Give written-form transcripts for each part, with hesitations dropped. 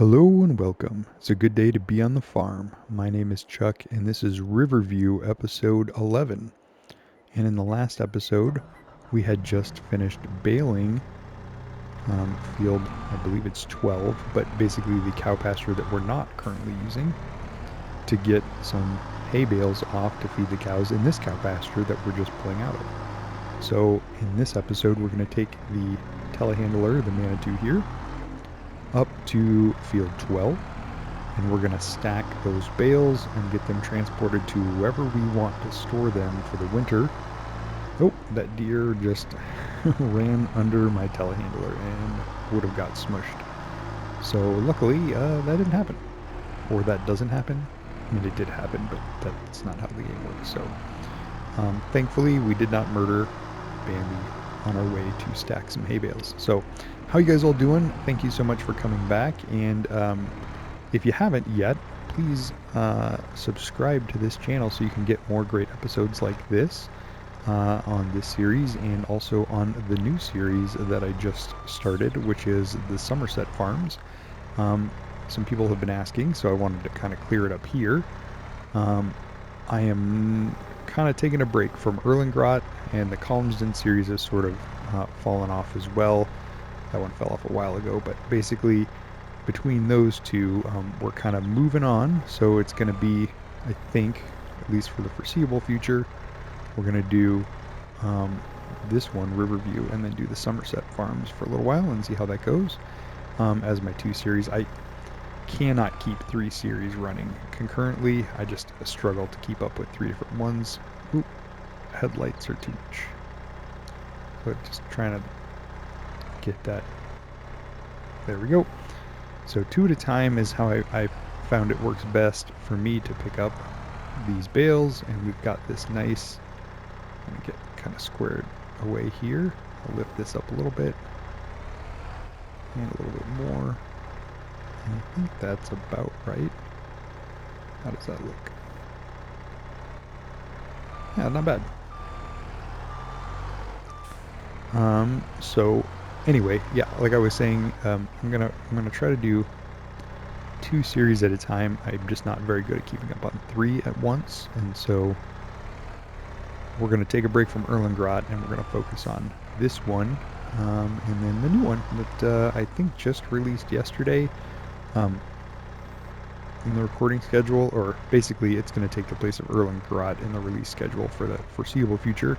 Hello and welcome. It's a good day to be on the farm. My name is Chuck and this is Riverview episode 11. And in the last episode, we had just finished baling field, I believe it's 12, but basically the cow pasture that we're not currently using to get some hay bales off to feed the cows in this cow pasture that we're just pulling out of. So in this episode, we're going to take the telehandler, the Manitou here, up to field 12, and we're going to stack those bales and get them transported to wherever we want to store them for the winter. Oh, that deer just ran under my telehandler and would have got smushed. So luckily that didn't happen, or that doesn't happen. I mean, it did happen, but that's not how the game works. So thankfully we did not murder Bambi on our way to stack some hay bales. So how you guys all doing? Thank you so much for coming back, and if you haven't yet, please subscribe to this channel so you can get more great episodes like this on this series, and also on the new series that I just started, which is the Somerset Farms. Some people have been asking, so I wanted to kind of clear it up here. I am kind of taking a break from Erlengrot, and the Kalmsden series has sort of fallen off as well. That one fell off a while ago, but basically between those two, we're kind of moving on. So it's going to be, I think, at least for the foreseeable future, we're going to do this one, Riverview, and then do the Somerset Farms for a little while and see how that goes as my two series. I cannot keep 3 series running concurrently. I just struggle to keep up with 3 different ones. Oop, headlights are too much. So just trying to get that. There we go. So 2 at a time is how I found it works best for me to pick up these bales, and we've got this nice, I'm gonna get kind of squared away here. I'll lift this up a little bit and a little bit more. And I think that's about right. How does that look? Yeah, not bad. So anyway, yeah, like I was saying, I'm gonna try to do 2 series at a time. I'm just not very good at keeping up on 3 at once, and so we're gonna take a break from Erlengrot and we're gonna focus on this one, and then the new one that I think just released yesterday. In the recording schedule, or basically it's going to take the place of Erlengrot in the release schedule for the foreseeable future,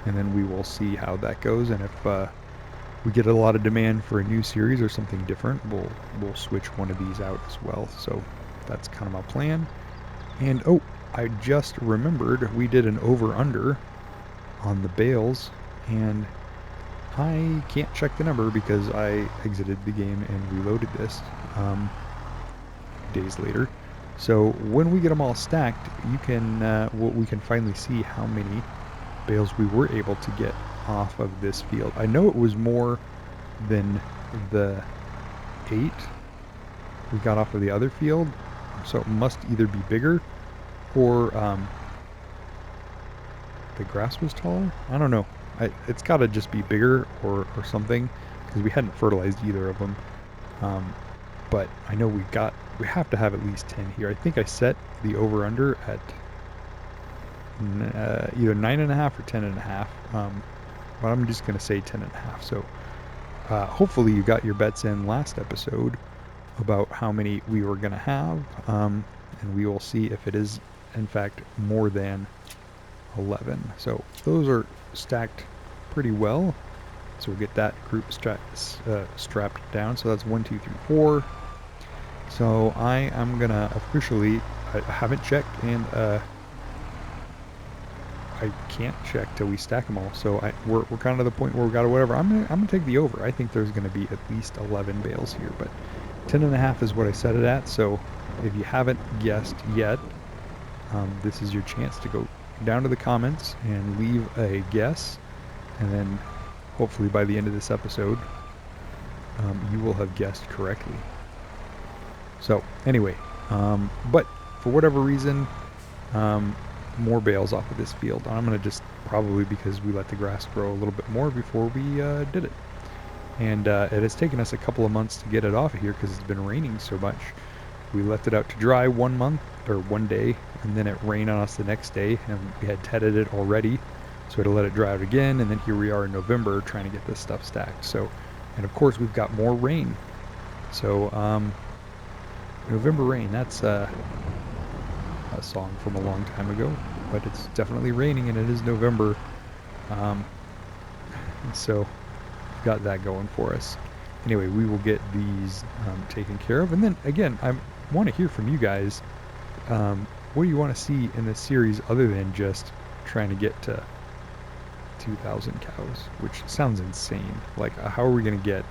and then we will see how that goes, and if we get a lot of demand for a new series or something different, we'll switch one of these out as well. So that's kind of my plan. And oh, I just remembered we did an over-under on the bales, and I can't check the number because I exited the game and reloaded this days later. So when we get them all stacked, you can we can finally see how many bales we were able to get off of this field. I know it was more than the 8 we got off of the other field, so it must either be bigger or the grass was taller. I don't know. It's got to just be bigger or something, because we hadn't fertilized either of them. But I know we have to have at least 10 here. I think I set the over-under at either 9.5 or 10.5. But I'm just going to say 10.5. So hopefully you got your bets in last episode about how many we were going to have. And we will see if it is, in fact, more than 11. So those are stacked pretty well. So we'll get that group strapped down. So that's 1, 2, 3, 4. So I am gonna officially, I haven't checked, and I can't check till we stack them all. So we're kind of at the point where we got whatever. I'm gonna take the over. I think there's gonna be at least 11 bales here, but 10.5 is what I set it at. So if you haven't guessed yet, this is your chance to go down to the comments and leave a guess, and then hopefully by the end of this episode, you will have guessed correctly. So anyway, but for whatever reason, more bales off of this field. I'm going to just, probably because we let the grass grow a little bit more before we did it. And it has taken us a couple of months to get it off of here because it's been raining so much. We left it out to dry 1 month, or 1 day, and then it rained on us the next day, and we had tedded it already, so we had to let it dry out again, and then here we are in November trying to get this stuff stacked. So, and of course we've got more rain. So, November rain, that's a song from a long time ago, but it's definitely raining and it is November. So we've got that going for us. Anyway, we will get these taken care of, and then again, I want to hear from you guys. What do you want to see in this series other than just trying to get to 2,000 cows, which sounds insane. Like, how are we going to get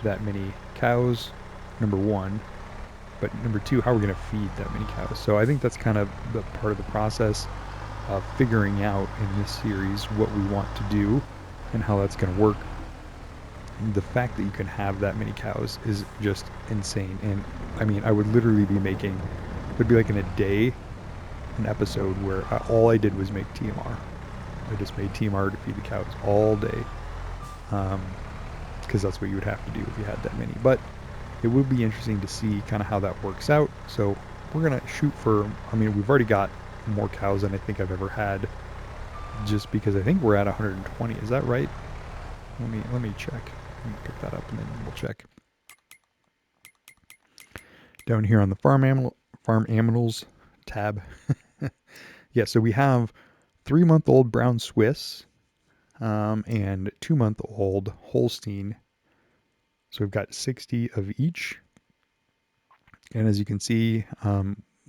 that many cows, number one, but number two, how are we going to feed that many cows? So I think that's kind of the part of the process of figuring out in this series what we want to do and how that's going to work. The fact that you can have that many cows is just insane. And I mean, I would literally be making, it would be like in a day, an episode where all I did was make TMR. I just made TMR to feed the cows all day. Because that's what you would have to do if you had that many. But it would be interesting to see kind of how that works out. So we're going to shoot for, I mean, we've already got more cows than I think I've ever had, just because I think we're at 120. Is that right? Let me check. Let me pick that up and then we'll check. Down here on the farm animals tab. Yeah, so we have 3-month-old brown Swiss and 2-month-old Holstein. So we've got 60 of each. And as you can see,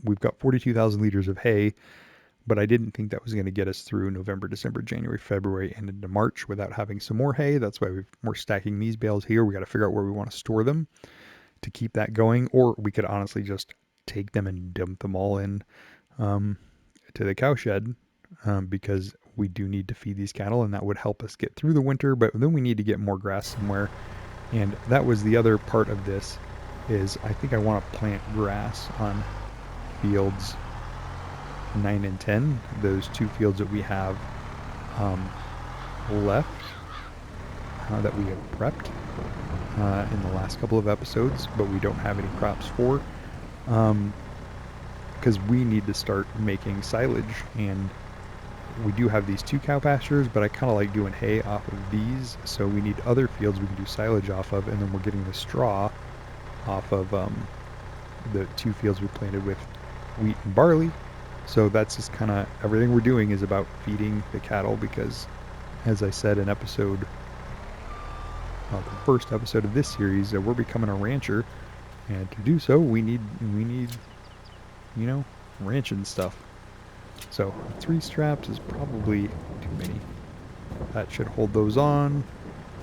we've got 42,000 liters of hay, but I didn't think that was going to get us through November, December, January, February, and into March without having some more hay. That's why we're stacking these bales here. We got to figure out where we want to store them to keep that going, or we could honestly just take them and dump them all in to the cow shed, because we do need to feed these cattle, and that would help us get through the winter, but then we need to get more grass somewhere. And that was the other part of this, is I think I want to plant grass on fields 9 and 10, those two fields that we have left that we have prepped in the last couple of episodes, but we don't have any crops for, because we need to start making silage. And we do have these 2 cow pastures, but I kind of like doing hay off of these, so we need other fields we can do silage off of, and then we're getting the straw off of the 2 fields we planted with wheat and barley. So that's just kind of everything we're doing is about feeding the cattle, because as I said in the first episode of this series, we're becoming a rancher, and to do so we need you know, ranching stuff. So 3 straps is probably too many. That should hold those on.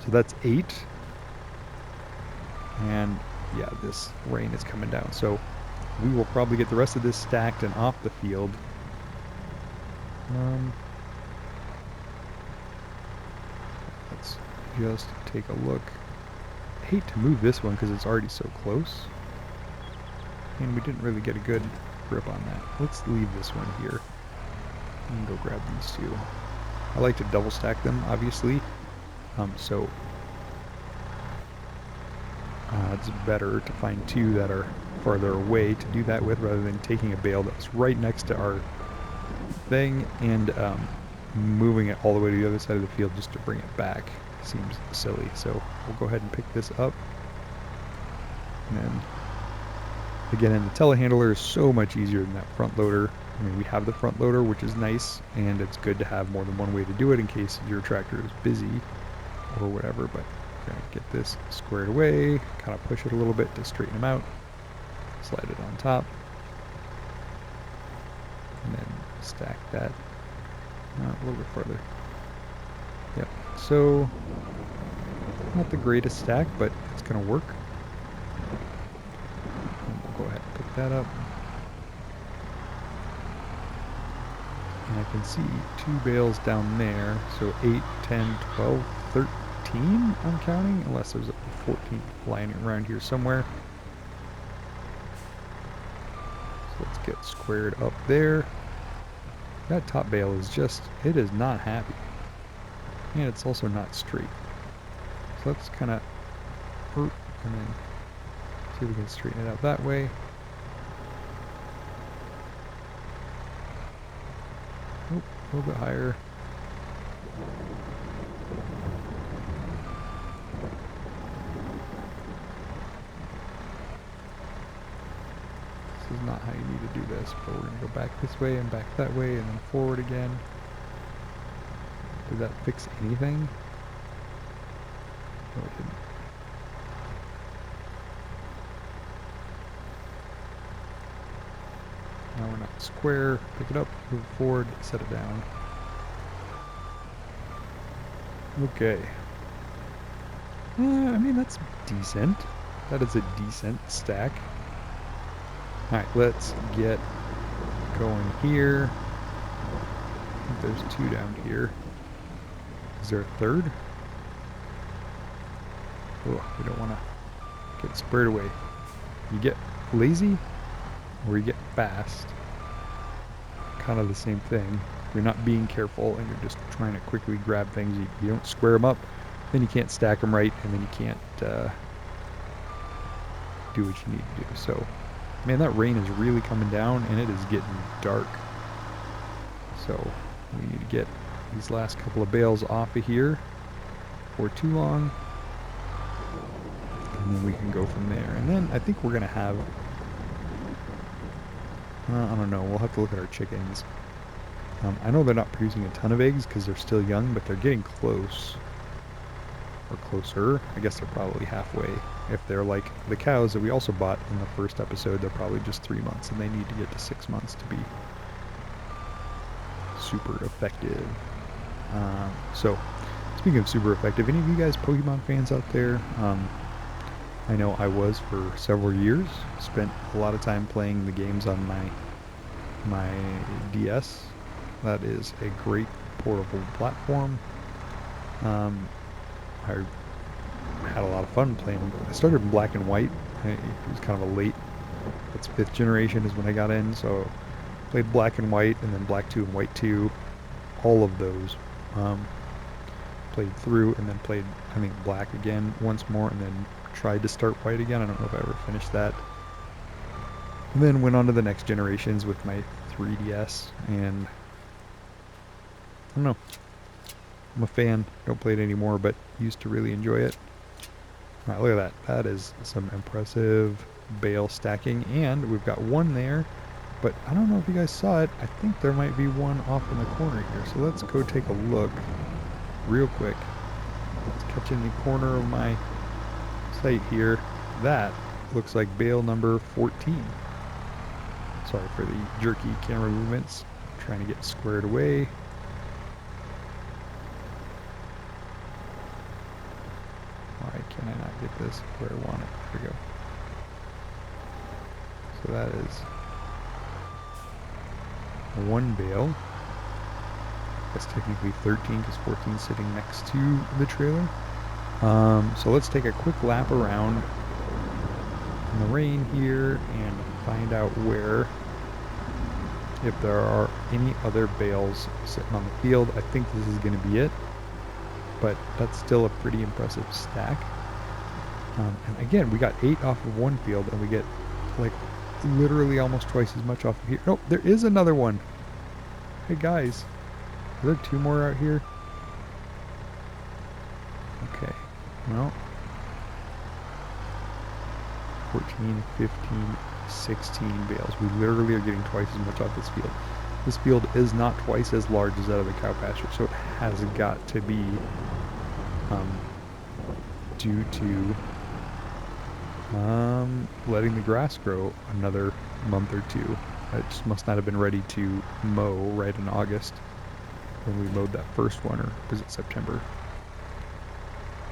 So that's 8. And yeah, this rain is coming down. So we will probably get the rest of this stacked and off the field. Let's just take a look. I hate to move this one because it's already so close. And we didn't really get a good grip on that. Let's leave this one here and go grab these 2. I like to double stack them, obviously. So it's better to find 2 that are farther away to do that with, rather than taking a bale that's right next to our thing and moving it all the way to the other side of the field just to bring it back. Seems silly. So we'll go ahead and pick this up. And then again, and the telehandler is so much easier than that front loader. I mean, we have the front loader, which is nice, and it's good to have more than one way to do it in case your tractor is busy or whatever. But we're going to get this squared away, kind of push it a little bit to straighten them out, slide it on top, and then stack that a little bit further. Yep, so not the greatest stack, but it's going to work. And we'll go ahead and pick that up. And I can see 2 bales down there, so 8, 10, 12, 13 I'm counting, unless there's a 14th lying around here somewhere. So let's get squared up there. That top bale is just, it is not happy. And it's also not straight. So let's kind of and then see if we can straighten it out that way. Nope, a little bit higher. This is not how you need to do this, but we're going to go back this way and back that way and then forward again. Did that fix anything? No, it didn't. Now we're not square. Pick it up, move it forward, set it down. Okay. I mean, that's decent. That is a decent stack. Alright, let's get going here. I think there's two down here. Is there a third? Oh, we don't want to get spread away. You get lazy or you get fast. Kind of the same thing. You're not being careful and you're just trying to quickly grab things. You don't square them up, then you can't stack them right, and then you can't do what you need to do. So, man, that rain is really coming down and it is getting dark. So we need to get these last couple of bales off of here before too long. And then we can go from there. And then I think we're going to have, I don't know, we'll have to look at our chickens. I know they're not producing a ton of eggs because they're still young, but they're getting close. Or closer. I guess they're probably halfway. If they're like the cows that we also bought in the first episode, they're probably just 3 months, and they need to get to 6 months to be super effective. So, speaking of super effective, any of you guys Pokemon fans out there? I know I was for several years. Spent a lot of time playing the games on my DS. That is a great portable platform. I had a lot of fun playing them. I started in black and white. It was kind of a late, that's 5th generation is when I got in, so played black and white, and then black 2 and white 2, all of those. Played through, and then played, I think, black again once more, and then tried to start white again. I don't know if I ever finished that. And then went on to the next generations with my 3DS, and I don't know. I'm a fan. Don't play it anymore, but used to really enjoy it. Alright, look at that. That is some impressive bale stacking, and we've got one there, but I don't know if you guys saw it. I think there might be one off in the corner here, so let's go take a look real quick. Let's catch in the corner of my site here. That looks like bale number 14. Sorry for the jerky camera movements. I'm trying to get squared away. Why can I not get this where I want it? There we go. So that is one bale. That's technically 13 because 14 is sitting next to the trailer. So let's take a quick lap around in the rain here and find out if there are any other bales sitting on the field. I think this is going to be it, but that's still a pretty impressive stack. And again, we got 8 off of one field, and we get like literally almost twice as much off of here. Oh, there is another one. Hey guys, are there 2 more out here? Okay, well, 14, 15, 16 bales. We literally are getting twice as much off this field. This field is not twice as large as that of the cow pasture, so it has got to be due to letting the grass grow another month or 2. It just must not have been ready to mow right in August when we mowed that first one, or was it September?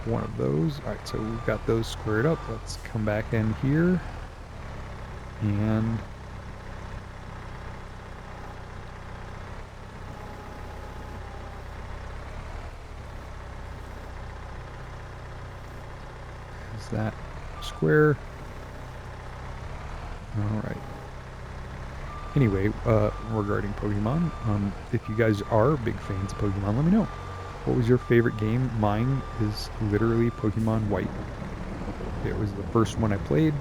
One of those. Alright, so we've got those squared up. Let's come back in here and is that square? Alright. Anyway, regarding Pokemon, if you guys are big fans of Pokemon, let me know. What was your favorite game? Mine is literally Pokemon White. It was the first one I played.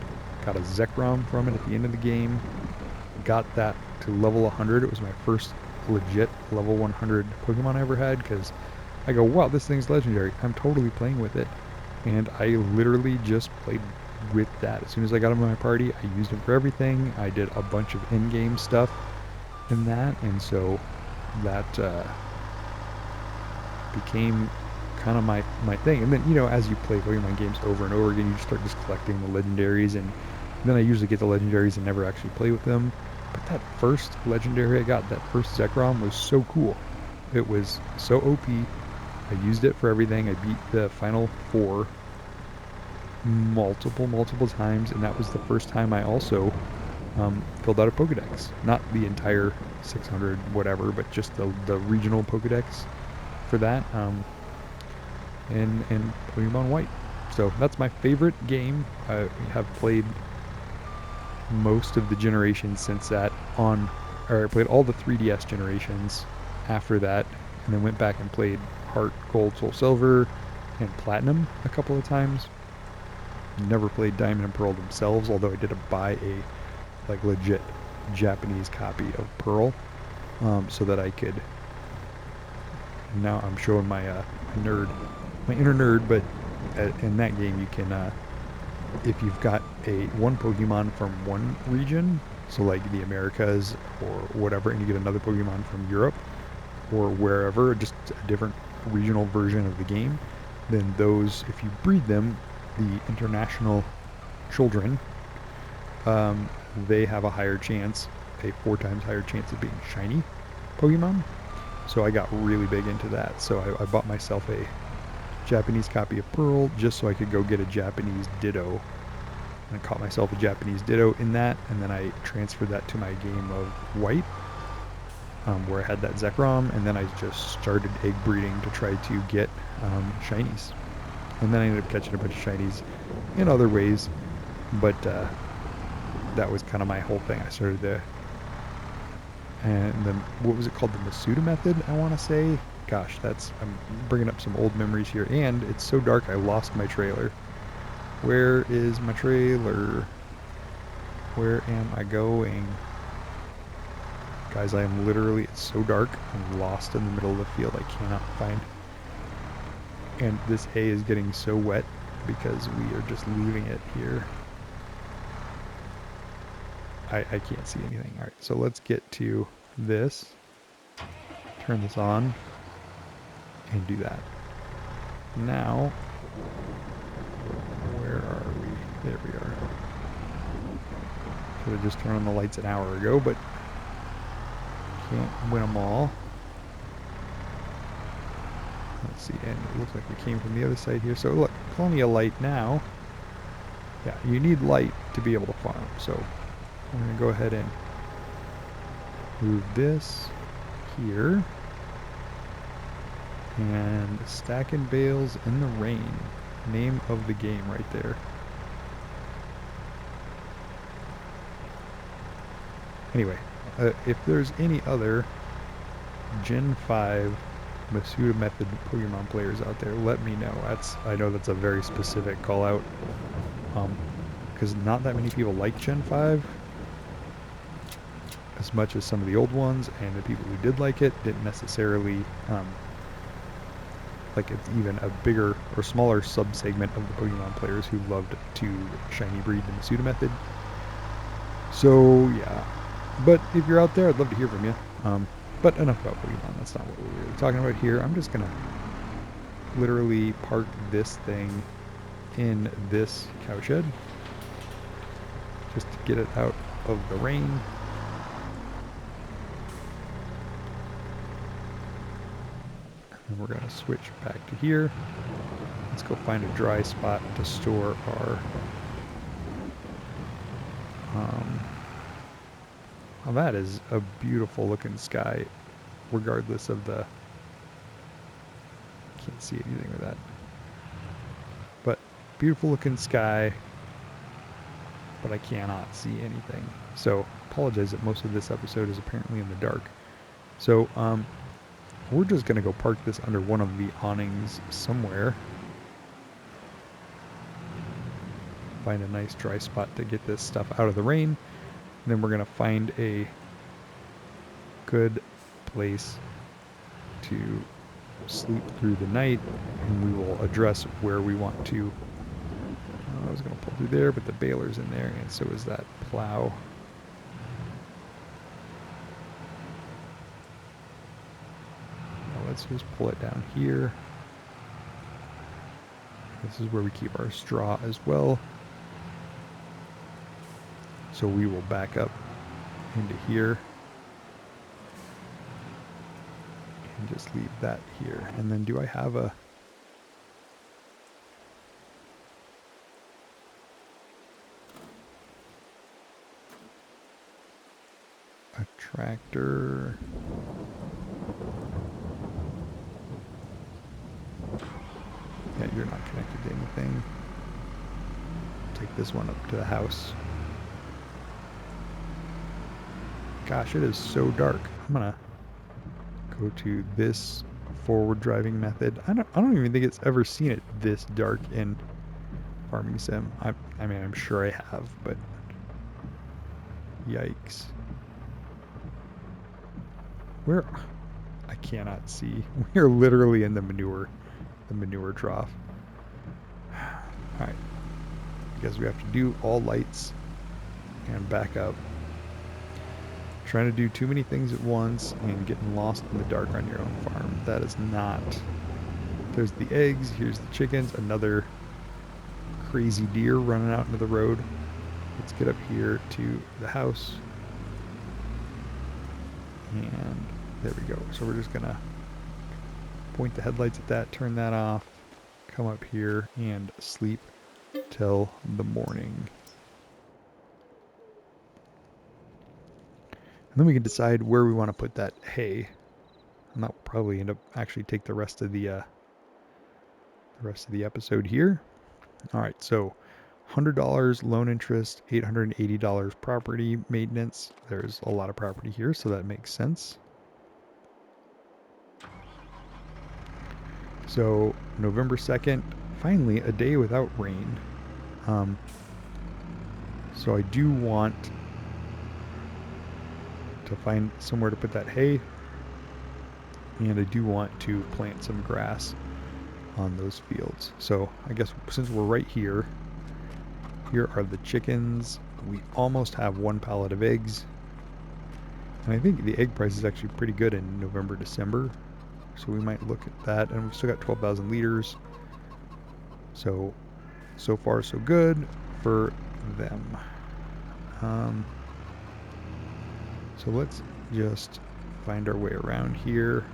Got a Zekrom from it at the end of the game. Got that to level 100. It was my first legit level 100 Pokemon I ever had, because I go, wow, this thing's legendary. I'm totally playing with it. And I literally just played with that. As soon as I got him in my party, I used him for everything. I did a bunch of in-game stuff in that, and so that became kind of my thing. And then, as you play Pokemon games over and over again, you just start just collecting the legendaries, and then I usually get the legendaries and never actually play with them. But that first legendary I got, that first Zekrom, was so cool. It was so OP. I used it for everything. I beat the final 4 multiple times, and that was the first time I also filled out a Pokedex. Not the entire 600 whatever, but just the regional Pokedex for that, and Pokemon White. So that's my favorite game. I have played most of the generations since that I played all the 3DS generations after that, and then went back and played Heart, Gold, Soul, Silver, and Platinum a couple of times. Never played Diamond and Pearl themselves, although I did buy a legit Japanese copy of Pearl, so that I could. Now I'm showing my my inner nerd, but in that game you can, if you've got one Pokemon from one region, so like the Americas or whatever, and you get another Pokemon from Europe or wherever, just a different regional version of the game, then those, if you breed them, the international children, they have a higher chance, a 4 times higher chance of being shiny Pokemon. So I got really big into that. So I bought myself a Japanese copy of Pearl just so I could go get a Japanese Ditto. And I caught myself a Japanese Ditto in that, and then I transferred that to my game of White, where I had that Zekrom, and then I just started egg breeding to try to get shinies. And then I ended up catching a bunch of shinies in other ways, but that was kind of my whole thing. I started and then, what was it called? The Masuda method, I want to say. Gosh, I'm bringing up some old memories here, and it's so dark I lost my trailer. Where is my trailer? Where am I going? Guys, I am literally, it's so dark, I'm lost in the middle of the field. I cannot find. And this hay is getting so wet because we are just leaving it here. I can't see anything. Alright, so let's get to this. Turn this on. And do that. Now, where are we? There we are. Should have just turned on the lights an hour ago, but can't win them all. Let's see, and it looks like we came from the other side here. So look, plenty of light now. Yeah, you need light to be able to farm. So I'm going to go ahead and move this here. And stacking bales in the rain. Name of the game right there. Anyway, if there's any other Gen 5 Masuda method Pokemon players out there, let me know. I know that's a very specific call out, because not that many people like Gen 5 as much as some of the old ones, and the people who did like it didn't necessarily like it's even a bigger or smaller sub-segment of the Pokemon players who loved to shiny breed the Masuda method. So yeah, but if you're out there, I'd love to hear from you. But enough about Pokemon, that's not what we're really talking about here. I'm just gonna literally park this thing in this cowshed just to get it out of the rain. And we're gonna switch back to here. Let's go find a dry spot to store our well, that is a beautiful looking sky, regardless of the, can't see anything with that, but beautiful looking sky, but I cannot see anything. So apologize that most of this episode is apparently in the dark. So we're just gonna go park this under one of the awnings somewhere. find a nice dry spot to get this stuff out of the rain. And then we're going to find a good place to sleep through the night, and we will address where we want to. I was going to pull through there, but the baler's in there, and so is that plow. Now let's just pull it down here. This is where we keep our straw as well. So we will back up into here and just leave that here. And then do I have a tractor? Yeah, you're not connected to anything. Take this one up to the house. Gosh, it is so dark. I'm gonna go to this forward driving method. I don't even think it's ever seen it this dark in Farming Sim. I mean, I'm sure I have, but yikes. Where? I cannot see. We are literally in the manure trough. Alright. Because we have to do all lights and back up. Trying to do too many things at once and getting lost in the dark on your own farm. That is not... There's the eggs, here's the chickens, another crazy deer running out into the road. Let's get up here to the house. And there we go. So we're just gonna point the headlights at that, turn that off, come up here and sleep till the morning. And then we can decide where we want to put that hay. And that will probably end up actually take the rest of the episode here. All right, so $100 loan interest, $880 property maintenance. There's a lot of property here, so that makes sense. So November 2nd, finally a day without rain. So I do want to find somewhere to put that hay, and I do want to plant some grass on those fields. So I guess since we're right here, here are the chickens. We almost have one pallet of eggs, and I think the egg price is actually pretty good in November, December, so we might look at that. And we've still got 12,000 liters, so far so good for them. So let's just find our way around here.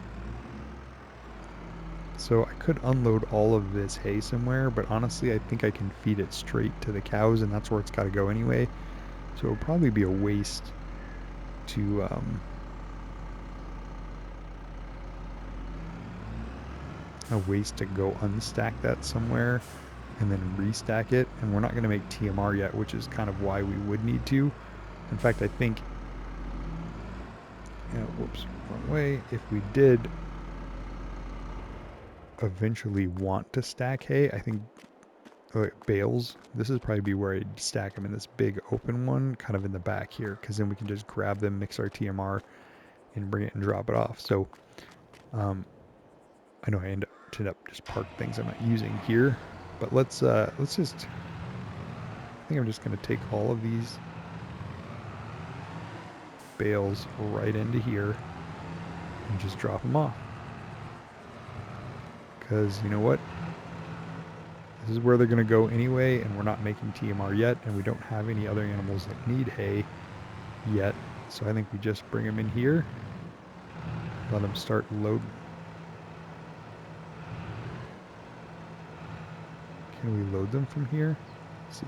So I could unload all of this hay somewhere, but honestly I think I can feed it straight to the cows, and that's where it's got to go anyway. So it'll probably be a waste to go unstack that somewhere and then restack it. And we're not going to make TMR yet, which is kind of why we would need to. In fact, I think, whoops, wrong way. If we did eventually want to stack hay, I think bales, this is probably be where I'd stack them, in this big open one kind of in the back here, because then we can just grab them, mix our TMR, and bring it and drop it off. So I know I end up just park things I'm not using here, but let's just, I think I'm just going to take all of these bales right into here and just drop them off. Because you know what? This is where they're going to go anyway, and we're not making TMR yet, and we don't have any other animals that need hay yet. So I think we just bring them in here, let them start loading. Can we load them from here? Let's see.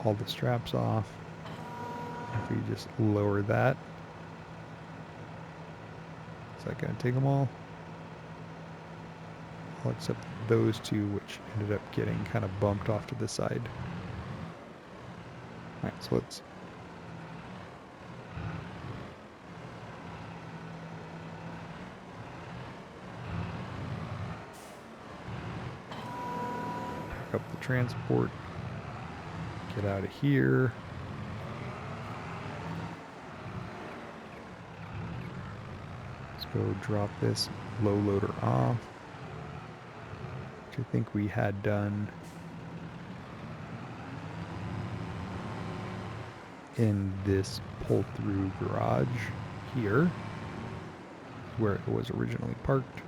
All the straps off. If we just lower that, is that going to take them all? All except those two, which ended up getting kind of bumped off to the side. Alright, so let's back up the transport. Get out of here. Let's go drop this low loader off, which I think we had done in this pull-through garage here, where it was originally parked.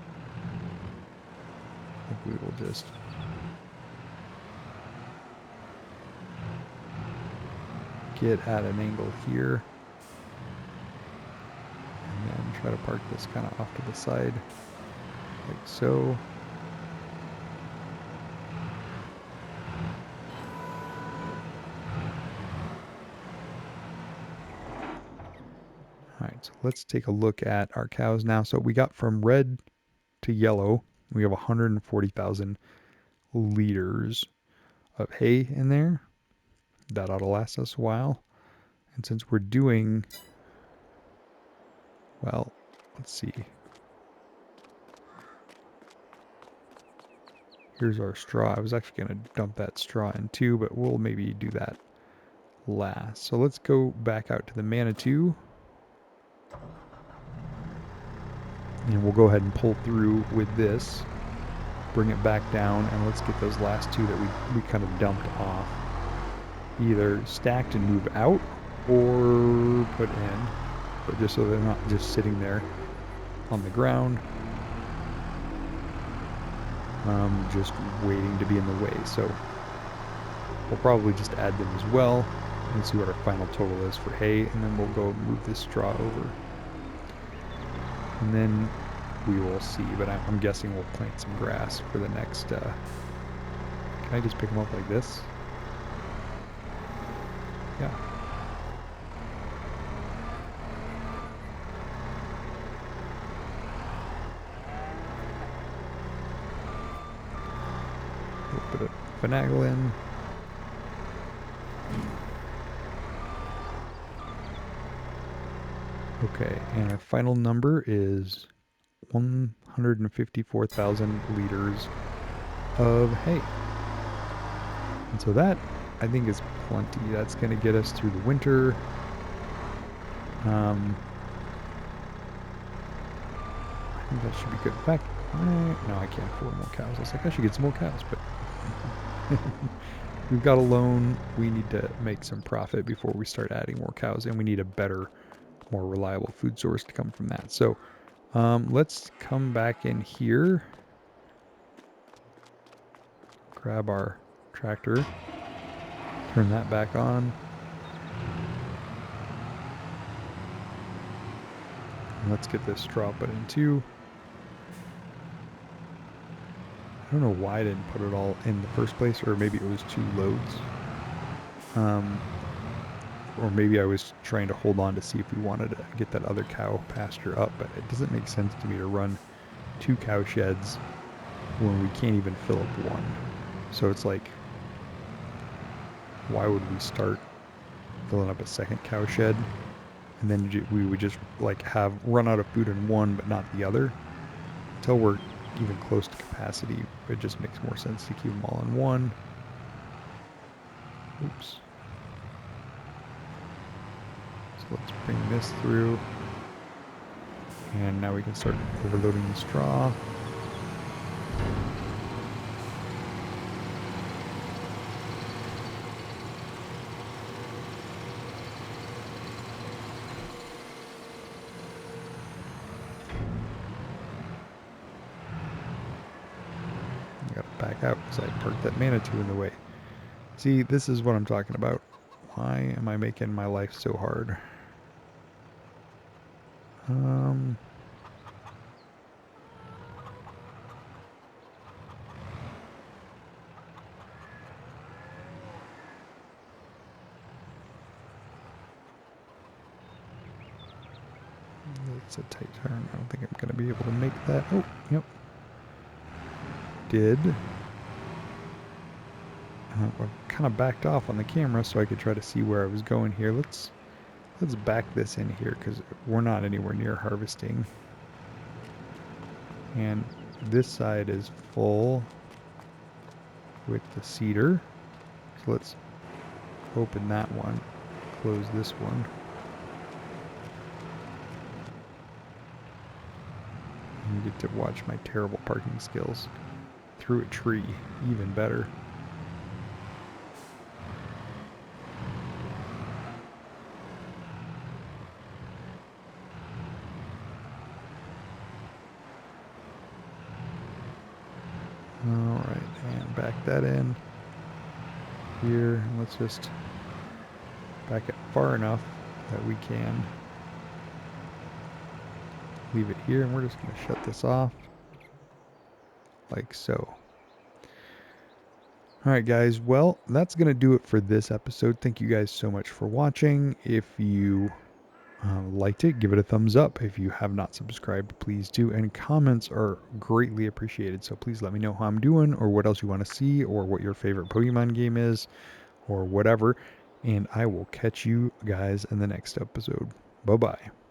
I think we will just get at an angle here and then try to park this kind of off to the side like so. All right, so let's take a look at our cows now. So we got from red to yellow, we have 140,000 liters of hay in there. That ought to last us a while. And since we're doing, well, let's see. Here's our straw. I was actually going to dump that straw in too, but we'll maybe do that last. So let's go back out to the Manitou. And we'll go ahead and pull through with this. Bring it back down, and let's get those last two that we kind of dumped off. Either stacked and move out, or put in. But just so they're not just sitting there on the ground. Just waiting to be in the way. So we'll probably just add them as well and see what our final total is for hay, and then we'll go move this straw over. And then we will see, but I'm guessing we'll plant some grass for the next, can I just pick them up like this? Yeah. A little bit of finagling. Okay, and our final number is 154,000 liters of hay. And so that, I think, is plenty. That's going to get us through the winter. I think that should be good. In fact, no, I can't afford more cows. I was like, I should get some more cows, but we've got a loan. We need to make some profit before we start adding more cows, and we need a better, more reliable food source to come from that. So let's come back in here, grab our tractor, turn that back on, and let's get this straw put in too. I don't know why I didn't put it all in the first place, or maybe it was 2 loads. Or maybe I was trying to hold on to see if we wanted to get that other cow pasture up, but it doesn't make sense to me to run 2 cow sheds when we can't even fill up one. So it's like, why would we start filling up a second cow shed and then we would just like run out of food in one but not the other? Until we're even close to capacity, it just makes more sense to keep them all in one. Oops. So let's bring this through. And now we can start overloading the straw. Back out because I parked that Manitou in the way. See, this is what I'm talking about. Why am I making my life so hard? It's a tight turn. I don't think I'm going to be able to make that. Oh, yep. Did. I kind of backed off on the camera so I could try to see where I was going here. Let's back this in here because we're not anywhere near harvesting. And this side is full. with the cedar. So let's open that one, close this one. And you get to watch my terrible parking skills through a tree, even better. Alright, and back that in here. And let's just back it far enough that we can leave it here. And we're just going to shut this off like so. Alright guys, well, that's going to do it for this episode. Thank you guys so much for watching. If you liked it, give it a thumbs up. If you have not subscribed, please do. And comments are greatly appreciated. So please let me know how I'm doing, or what else you want to see, or what your favorite Pokemon game is, or whatever. And I will catch you guys in the next episode. Bye-bye.